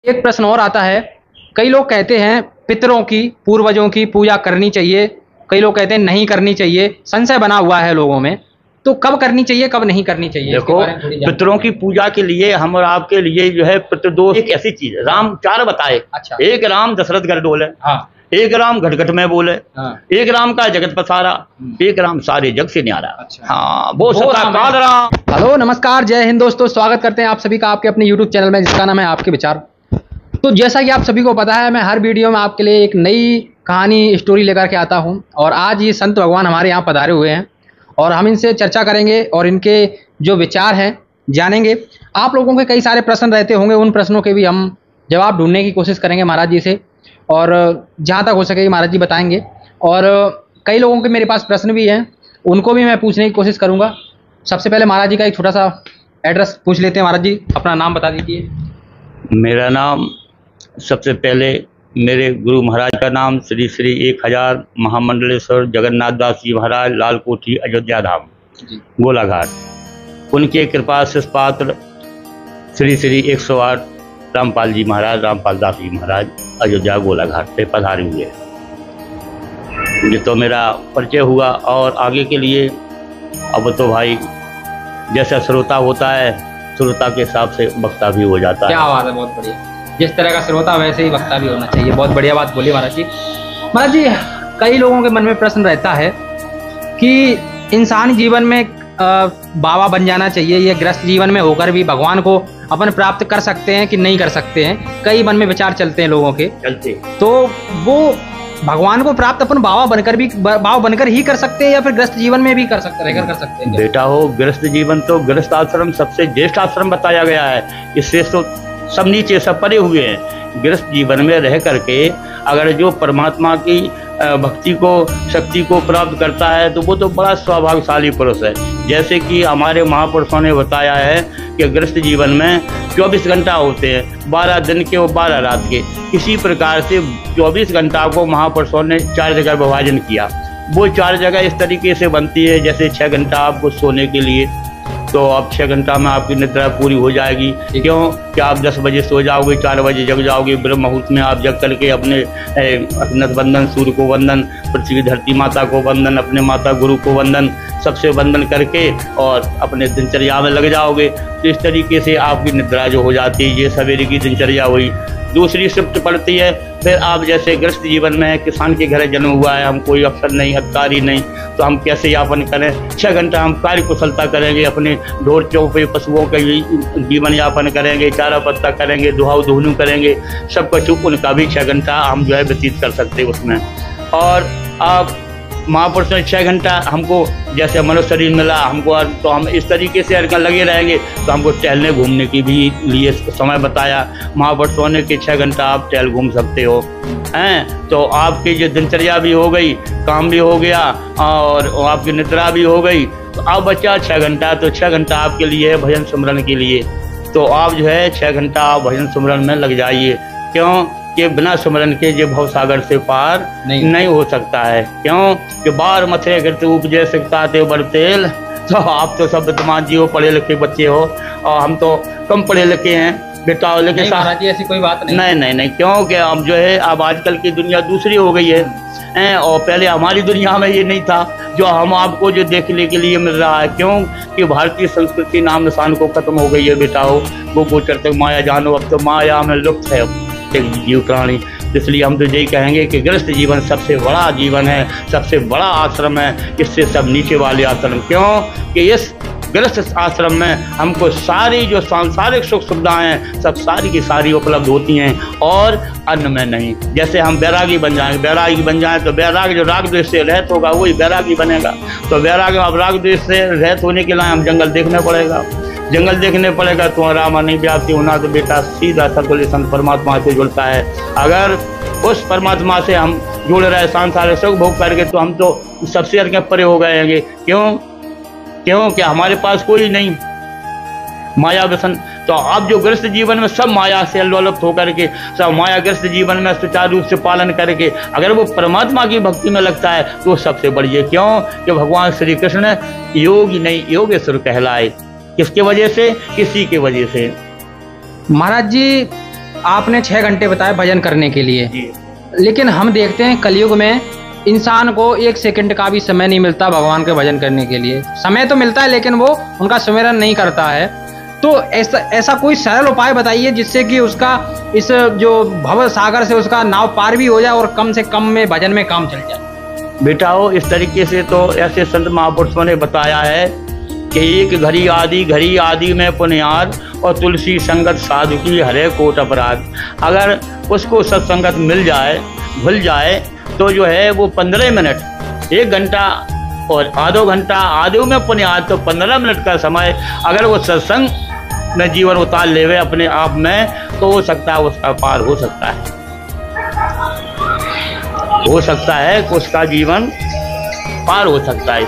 एक प्रश्न और आता है, कई लोग कहते हैं पितरों की, पूर्वजों की पूजा करनी चाहिए, कई लोग कहते हैं नहीं करनी चाहिए। संशय बना हुआ है लोगों में, तो कब करनी चाहिए कब नहीं करनी चाहिए? देखो, पितरों की पूजा के लिए हम और आपके लिए जो है पितृदोष एक ऐसी चीज है। राम चार बताए। अच्छा। एक राम दशरथ घर डोले। हाँ। एक राम घटघट में बोले। हाँ। एक राम का जगत पसारा। एक राम सारे जग से न्यारा। अच्छा। हाँ, वो सताकाल राम। हेलो नमस्कार, जय हिंद दोस्तों, स्वागत करते हैं आप सभी का आपके अपने यूट्यूब चैनल में जिसका नाम है आपके विचार। तो जैसा कि आप सभी को पता है, मैं हर वीडियो में आपके लिए एक नई कहानी स्टोरी लेकर के आता हूं और आज ये संत भगवान हमारे यहाँ पधारे हुए हैं और हम इनसे चर्चा करेंगे और इनके जो विचार हैं जानेंगे। आप लोगों के कई सारे प्रश्न रहते होंगे, उन प्रश्नों के भी हम जवाब ढूंढने की कोशिश करेंगे महाराज जी से, और जहाँ तक हो सके महाराज जी बताएंगे। और कई लोगों के मेरे पास प्रश्न भी हैं, उनको भी मैं पूछने की कोशिश करूँगा। सबसे पहले महाराज जी का एक छोटा सा एड्रेस पूछ लेते हैं। महाराज जी अपना नाम बता दीजिए। मेरा नाम, सबसे पहले मेरे गुरु महाराज का नाम श्री श्री 1000 महामंडलेश्वर जगन्नाथ दास जी महाराज, लाल कोठी, अयोध्या धाम, गोलाघाट। उनके कृपा से पात्र श्री श्री 108 रामपाल जी महाराज, रामपाल दास जी महाराज, अयोध्या गोलाघाट से पधारे हुए। ये तो मेरा परिचय हुआ। और आगे के लिए अब तो भाई जैसा श्रोता होता है, श्रोता के हिसाब से वक्ता भी हो जाता है। क्या बात है, बहुत बढ़िया। जिस तरह का श्रोता वैसे ही वक्ता भी होना चाहिए। बहुत बढ़िया बात बोली महाराज जी। महाराज जी, कई लोगों के मन में प्रश्न रहता है कि इंसानी जीवन में बाबा बन जाना चाहिए, ये गृहस्थ जीवन में होकर भी भगवान को अपन प्राप्त कर सकते हैं कि नहीं कर सकते हैं। कई मन में विचार चलते हैं लोगों के। तो वो भगवान को प्राप्त अपन बाबा बनकर ही कर सकते हैं या फिर गृहस्थ जीवन में भी कर सकते हैं? बेटा हो, गृहस्थ जीवन तो गृहस्थ आश्रम सबसे ज्येष्ठ आश्रम बताया गया है। इससे तो सब नीचे सब परे हुए हैं। गृहस्थ जीवन में रह करके अगर जो परमात्मा की भक्ति को, शक्ति को प्राप्त करता है तो वो तो बड़ा सौभाग्यशाली पुरुष है। जैसे कि हमारे महापुरुषों ने बताया है कि गृहस्थ जीवन में 24 घंटा होते हैं, 12 दिन के और 12 रात के। इसी प्रकार से 24 घंटा को महापुरुषों ने 4 जगह विभाजन किया। वो 4 जगह इस तरीके से बनती है, जैसे 6 घंटा आपको सोने के लिए, तो अब 6 घंटा में आपकी निद्रा पूरी हो जाएगी। क्यों कि आप 10 बजे सो जाओगे, 4 बजे जग जाओगे। ब्रह्म मुहूर्त में आप जग करके अपने नत बंधन, सूर्य को वंदन, पृथ्वी धरती माता को वंदन, अपने माता गुरु को वंदन, सबसे वंदन करके और अपने दिनचर्या में लग जाओगे। तो इस तरीके से आपकी निद्रा जो हो जाती है, ये सवेरे की दिनचर्या हुई। दूसरी शिफ्ट पड़ती है, फिर आप जैसे गृहस्थ जीवन में किसान के घर जन्म हुआ है, हम कोई अफसर नहीं, अधिकारी नहीं, तो हम कैसे यापन करें? 6 घंटा हम कार्य कुशलता करेंगे, अपने ढोर चौपे पशुओं का जीवन यापन करेंगे, चारा पत्ता करेंगे, दुहाऊ दुहनू करेंगे, सब कुछ उनका भी 6 घंटा हम जो है व्यतीत कर सकते हैं उसमें। और आप महापुरुष ने 6 घंटा हमको, जैसे मनुष्य शरीर मिला हमको, तो हम इस तरीके से अगर लगे रहेंगे तो हमको टहलने घूमने की भी लिए समय बताया महापुरुषों ने कि 6 घंटा आप टहल घूम सकते हो हैं। तो आपकी जो दिनचर्या भी हो गई, काम भी हो गया और आपकी निद्रा भी हो गई। तो अब बच्चा 6 घंटा, तो 6 घंटा आपके लिए है भजन सिमरन के लिए। तो आप जो है 6 घंटा आप भजन सिमरन में लग जाइए। क्यों कि बिना सिमरन के जो भव सागर से पार नहीं हो सकता है। क्यों कि बार मथे गिरत उपजे सकता थे बरतेल। तो आप तो सब विद्वान जी हो, पढ़े लिखे बच्चे हो, और हम तो कम पढ़े लिखे हैं बेटा। लेकिन ऐसी कोई बात नहीं। क्यों कि अब जो है अब आजकल की दुनिया दूसरी हो गई है और पहले हमारी दुनिया में ये नहीं था जो हम आपको जो देखने के लिए मिल रहा है। क्यों कि भारतीय संस्कृति नाम निशान को खत्म हो गई है बेटा हो। वो गोचर तक माया जानो, अब तो माया में लुप्त है जीव प्राणी। इसलिए हम तो यही कहेंगे कि गृहस्थ जीवन सबसे बड़ा जीवन है, सबसे बड़ा आश्रम है, इससे सब नीचे वाले आश्रम। क्यों कि इस गृहस्थ आश्रम में हमको सारी जो सांसारिक सुख सुविधाएं हैं सब सारी की सारी उपलब्ध होती हैं और अन्न में नहीं। जैसे हम बैरागी बन जाएं तो बैराग जो राग द्वेष से रहित होगा वही बैरागी बनेगा। तो बैराग अब राग द्वेष से रहित होने के लिए हम जंगल देखने पड़ेगा। तो राम नहीं व्याप्ति होना तो बेटा सीधा सर्कुलेशन परमात्मा से जुड़ता है। अगर उस परमात्मा से हम जुड़ रहे सांसारिक सुख भोग करके तो हम तो सबसे अधिक परे हो गएंगे। क्यों कि हमारे पास कोई नहीं माया व्यसन। तो अब जो गृहस्थ जीवन में सब माया से अल्वलुप्त होकर के, सब माया गृहस्थ जीवन में सुचारू रूप से पालन करके अगर वो परमात्मा की भक्ति में लगता है तो वो सबसे बढ़िया। क्यों कि भगवान श्री कृष्ण योगी नहीं योगेश्वर कहलाए। किसके वजह से? किसी के वजह से। महाराज जी, आपने 6 घंटे बताए भजन करने के लिए, जी। लेकिन हम देखते हैं कलयुग में इंसान को 1 सेकंड का भी समय नहीं मिलता भगवान के भजन करने के लिए। समय तो मिलता है लेकिन वो उनका सुमिरन नहीं करता है। तो ऐसा कोई सरल उपाय बताइए जिससे कि उसका इस जो भव सागर से उसका नाव पार भी हो जाए और कम से कम में भजन में काम चल जाए। बेटाओ, इस तरीके से तो ऐसे संत महापुरुषों ने बताया है कि एक घड़ी आदि में पुण्याद और तुलसी संगत साधु की हरे कोट अपराध। अगर उसको सत्संगत मिल जाए, भूल जाए, तो जो है वो 15 मिनट, 1 घंटा और आधो घंटा आदि में पुण्याद, तो 15 मिनट का समय अगर वो सत्संग में जीवन उतार लेवे अपने आप में, तो हो सकता है उसका पार हो सकता है, कि उसका जीवन पार हो सकता है।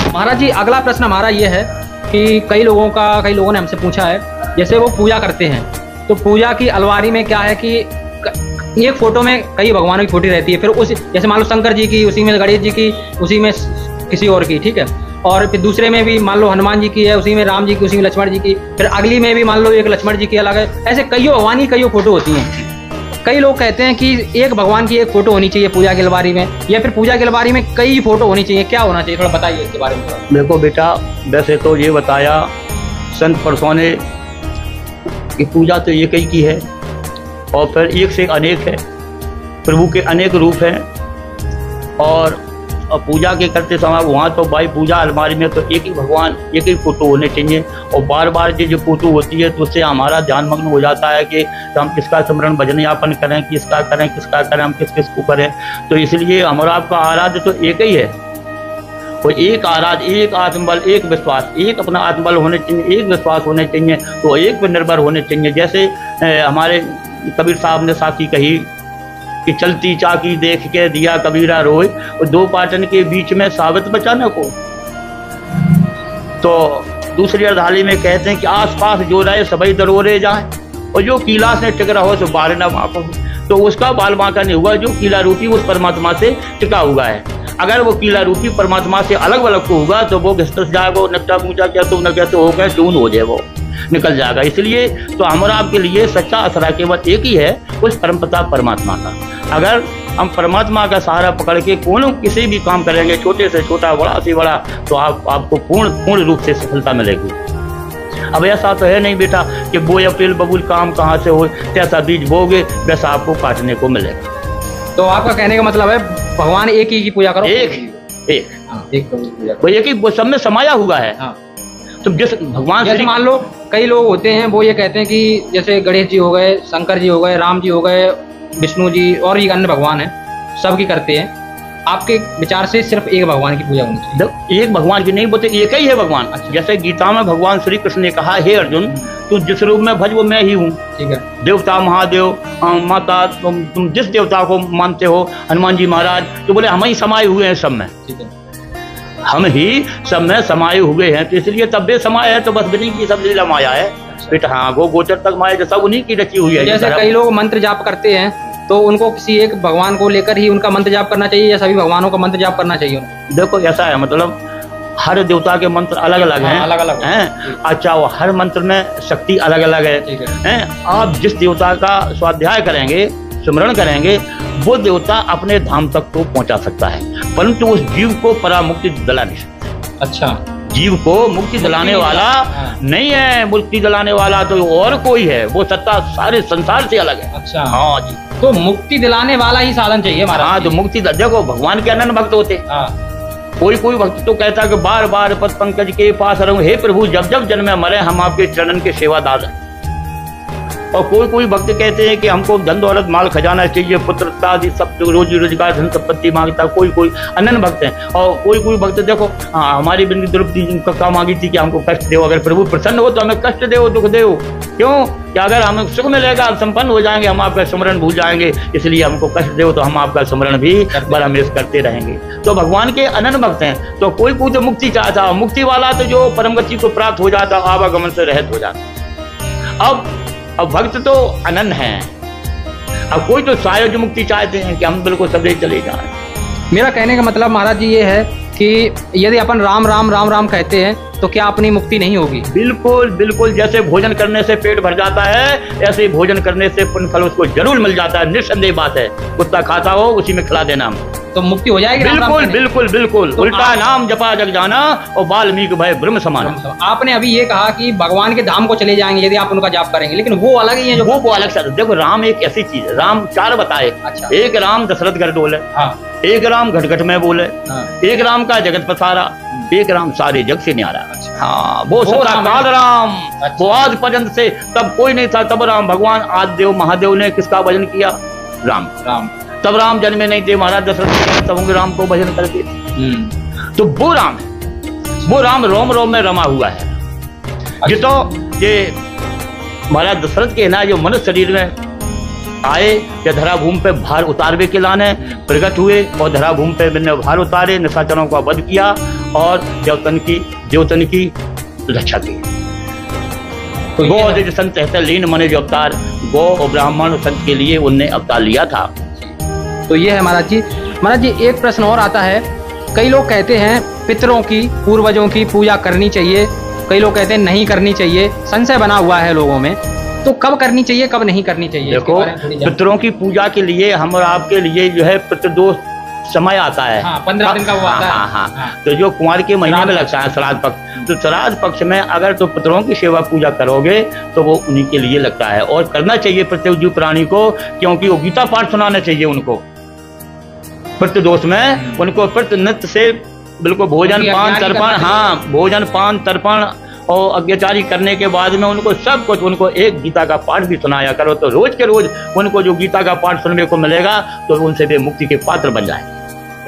महाराज जी, अगला प्रश्न हमारा ये है कि कई लोगों ने हमसे पूछा है, जैसे वो पूजा करते हैं तो पूजा की अलमारी में क्या है कि एक फोटो में कई भगवानों की फोटो रहती है, फिर उस जैसे मान लो शंकर जी की, उसी में गणेश जी की, उसी में किसी और की, ठीक है, और फिर दूसरे में भी मान लो हनुमान जी की है, उसी में राम जी की, उसी में लक्ष्मण जी की, फिर अगली में भी मान लो एक लक्ष्मण जी की अलग है। ऐसे कईयों भगवान की कईयों फोटो होती हैं। कई लोग कहते हैं कि एक भगवान की एक फोटो होनी चाहिए पूजा की अलमारी में, या फिर पूजा की अलमारी में कई फोटो होनी चाहिए, क्या होना चाहिए, थोड़ा बताइए इसके बारे में। देखो बेटा, वैसे तो ये बताया संत पुरुषों ने कि पूजा तो एक ही की है और फिर एक से अनेक है, प्रभु के अनेक रूप हैं, और पूजा के करते समय वहाँ तो भाई पूजा अलमारी में तो एक ही भगवान, एक ही फोटो होने चाहिए, और बार बार जो फोटो होती है तो उससे हमारा ध्यान मग्न हो जाता है कि हम किसका स्मरण भजन यापन करें, किसका करें, हम किस को करें। तो इसलिए हमारा आपका आराध्य तो एक ही है, और एक आराध्य, एक आत्मबल, एक विश्वास, एक अपना आत्मबल होने चाहिए, एक विश्वास होने चाहिए, तो एक पर निर्भर होने चाहिए। जैसे हमारे कबीर साहब ने साथी कही कि चलती चाकी देख के दिया कबीरा रोए, और 2 पाटन के बीच में साबित बचाने को। तो दूसरी अर्धाली में कहते हैं कि आसपास जो रहे सभी दरोरे जाए, और जो कीला से टिक रहा हो तो बारे न बाको, तो उसका बाल बांका नहीं हुआ जो कीला रूपी उस परमात्मा से टिका हुआ है। अगर वो कीला रूपी परमात्मा से अलग अलग को होगा तो वो घिस जाएगा, नक्टा पूजा क्या तो न कहते हो गए चून हो जाए, वो निकल जाएगा। इसलिए तो हमारा आपके लिए सच्चा आसरा केवल एक ही है, उस परमपिता परमात्मा का। अगर हम परमात्मा का सहारा पकड़ के कोनो किसी भी काम करेंगे, छोटे से छोटा, बड़ा से बड़ा, तो आपको पूर्ण रूप से सफलता मिलेगी। अब ऐसा तो है नहीं बेटा कि बोए अप्रैल बबूल काम कहाँ से हो, जैसा बीज बोगे वैसा आपको काटने को मिलेगा। तो आपका कहने का मतलब है भगवान एक ही की पूजा करो, वो एक ही सब में समाया हुआ है। तो जिस भगवान जैसे मान लो कई लोग होते हैं वो ये कहते हैं कि जैसे गणेश जी हो गए, शंकर जी हो गए, राम जी हो गए, विष्णु जी और ये अन्य भगवान हैं, सबकी करते हैं। आपके विचार से सिर्फ एक भगवान की पूजा होनी चाहिए? एक भगवान की नहीं बोलते, एक ही है भगवान। अच्छा। जैसे गीता में भगवान श्री कृष्ण ने कहा, हे अर्जुन तू जिस रूप में भज वो मैं ही हूँ। ठीक है। देवता, महादेव, माता, तुम जिस देवता को मानते हो, हनुमान जी महाराज, तो बोले हम ही समाये हुए हैं सब में। ठीक है। हम ही सब में समाये हुए हैं, तो इसलिए तब बे समाये है, तो बस बिनी की सब लीला माया है। बेटा हाँ, गो गोचर तक माया जो सब उन्हीं की रची हुई है। जैसे कई लोग मंत्र जाप करते हैं तो उनको किसी एक भगवान को लेकर ही उनका मंत्र जाप करना चाहिए या सभी भगवानों का मंत्र जाप करना चाहिए? देखो ऐसा है, मतलब हर देवता के मंत्र अलग अलग हैं। अलग अलग हैं। अच्छा, वो हर मंत्र में शक्ति अलग अलग है। आप जिस देवता का स्वाध्याय करेंगे, स्मरण करेंगे, वो देवता अपने धाम तक को पहुंचा सकता है, परंतु उस जीव को परामुक्ति दिला नहीं सकता। अच्छा, जीव को मुक्ति दिलाने वाला नहीं है, मुक्ति दिलाने वाला तो और कोई है, वो सत्ता सारे संसार से अलग है। अच्छा हाँ जी, तो मुक्ति दिलाने वाला ही साधन चाहिए हमारा। हाँ, तो मुक्ति देखो भगवान के अनन्य भक्त होते। कोई भक्त तो कहता है कि बार बार पद पंकज के पास रहूं, हे प्रभु जब जब जन्म मरे हम आपके चरणन के सेवादार हैं। और कोई भक्त कहते हैं कि हमको धन दौलत माल खजाना चाहिए, पुत्रता आदि सब, रोजी रोजगार धन संपत्ति मांगता। कोई अनन्य भक्त हैं। और कोई भक्त देखो, हाँ हमारी बिंदी द्रौपदी जी का मांगी थी कि हमको कष्ट दो, अगर प्रभु प्रसन्न हो तो हमें कष्ट दो, दुख दो। क्यों? कि अगर हमें सुख मिलेगा, हम संपन्न हो जाएंगे, हम आपका स्मरण भूल जाएंगे, इसलिए हमको कष्ट दो तो हम आपका स्मरण भी बरामेश करते रहेंगे। तो भगवान के अनन्य भक्त हैं। तो कोई तो मुक्ति चाहता, मुक्ति वाला तो जो परम गति को प्राप्त हो जाता, आवागमन से रहित हो जाता। अब भक्त तो अनन्य हैं। अब कोई तो सायोज मुक्ति चाहते हैं कि हम बिल्कुल सदैव चले जाएं। मेरा कहने का मतलब महाराज जी ये है कि यदि अपन राम राम राम राम कहते हैं तो क्या अपनी मुक्ति नहीं होगी? बिल्कुल बिल्कुल, जैसे भोजन करने से पेट भर जाता है, ऐसे ही भोजन करने से पुण्य फल उसको जरूर मिल जाता है, निस्संदेह बात है। कुत्ता खाता हो उसी में खिला देना, तो मुक्ति हो जाएगी। बिल्कुल बिल्कुल बिल्कुल। तो उल्टा नाम जपा जग जाना और वाल्मीकि भय ब्रह्म समान। आपने अभी ये कहा कि भगवान के धाम को चले जाएंगे यदि आप उनका जाप करेंगे, लेकिन वो अलग ही है जो वो अलग से। देखो राम एक ऐसी चीज है, राम चार बताए। अच्छा। एक राम दशरथ घर डोले, हाँ। एक राम घट घट में बोले, हाँ। एक राम का जगत पसारा, एक राम सारे जग से न्यारा। अच्छा। हाँ, वो सदा काल राम। अच्छा। वो आज पर्यंत से तब कोई नहीं था, तब राम भगवान आदिदेव महादेव ने किसका भजन किया? राम। राम। तब राम जन्मे नहीं थे, महाराज दशरथ तब राम को भजन करते। तो वो राम है, वो राम रोम रोम में रमा हुआ है। ये तो ये महाराज दशरथ के ना जो मनुष्य शरीर में आए, या धरा भूमि पे भार उतारवे के लाने प्रकट हुए और धरा भूमि पे बिन्ने भार उतारे, निशाचरों का वध किया और देवतन की रक्षा की। तो गो और संत कहते लीन मने जो अवतार, गो और ब्राह्मण संत के लिए उनने अवतार लिया था। तो ये है महाराज जी। महाराज जी एक प्रश्न और आता है, कई लोग कहते हैं पितरों की पूर्वजों की पूजा करनी चाहिए, कई लोग कहते हैं नहीं करनी चाहिए, संशय बना हुआ है लोगों में, तो कब करनी चाहिए कब नहीं करनी चाहिए? देखो पितरों की पूजा के लिए हम और आपके लिए जो है पितृदोष समय आता है। हाँ, 15 दिन का वो आता है। हाँ। तो जो कुंवार के महीने में लगता है श्राद्ध पक्ष, तो श्राद्ध पक्ष में अगर तो पितरों की सेवा पूजा करोगे तो वो उन्हीं के लिए लगता है और करना चाहिए प्रत्येक जीव प्राणी को, क्योंकि वो गीता पाठ सुनाना चाहिए उनको पितृदोष में। उनको पितृनित्य से बिल्कुल भोजन पान तर्पण, हाँ भोजन पान तर्पण और अज्ञाचारी करने के बाद में उनको सब कुछ, उनको एक गीता का पाठ भी सुनाया करो, तो रोज के रोज उनको जो गीता का पाठ सुनने को मिलेगा तो उनसे वे मुक्ति के पात्र बन जाए,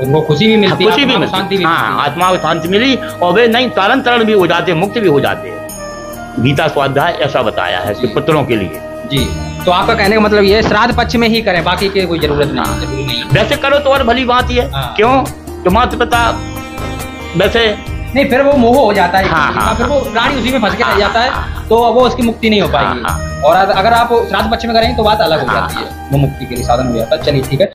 उनको खुशी भी मिलती है, खुशी भी मिलती है, हाँ आत्मा को शांति मिली और वे नहीं तारण तरण भी हो जाते, मुक्ति भी हो जाते हैं। गीता स्वाध्याय ऐसा बताया है कि पुत्रों के लिए। जी, तो आपका कहने का मतलब ये श्राद्ध पक्ष में ही करें, बाकी की कोई जरूरत नहीं। वैसे करो तो और भली बात ही है। क्यों? तो माता पिता वैसे नहीं, फिर वो मोह हो जाता है। हाँ। फिर वो प्राणी उसी में फंस के रह जाता है, तो वो उसकी मुक्ति नहीं हो पाएगी। और अगर आप श्राद्ध पक्ष में करेंगे तो बात अलग हो जाती है, वो मुक्ति के लिए साधन हो जाता है। चलिए ठीक है।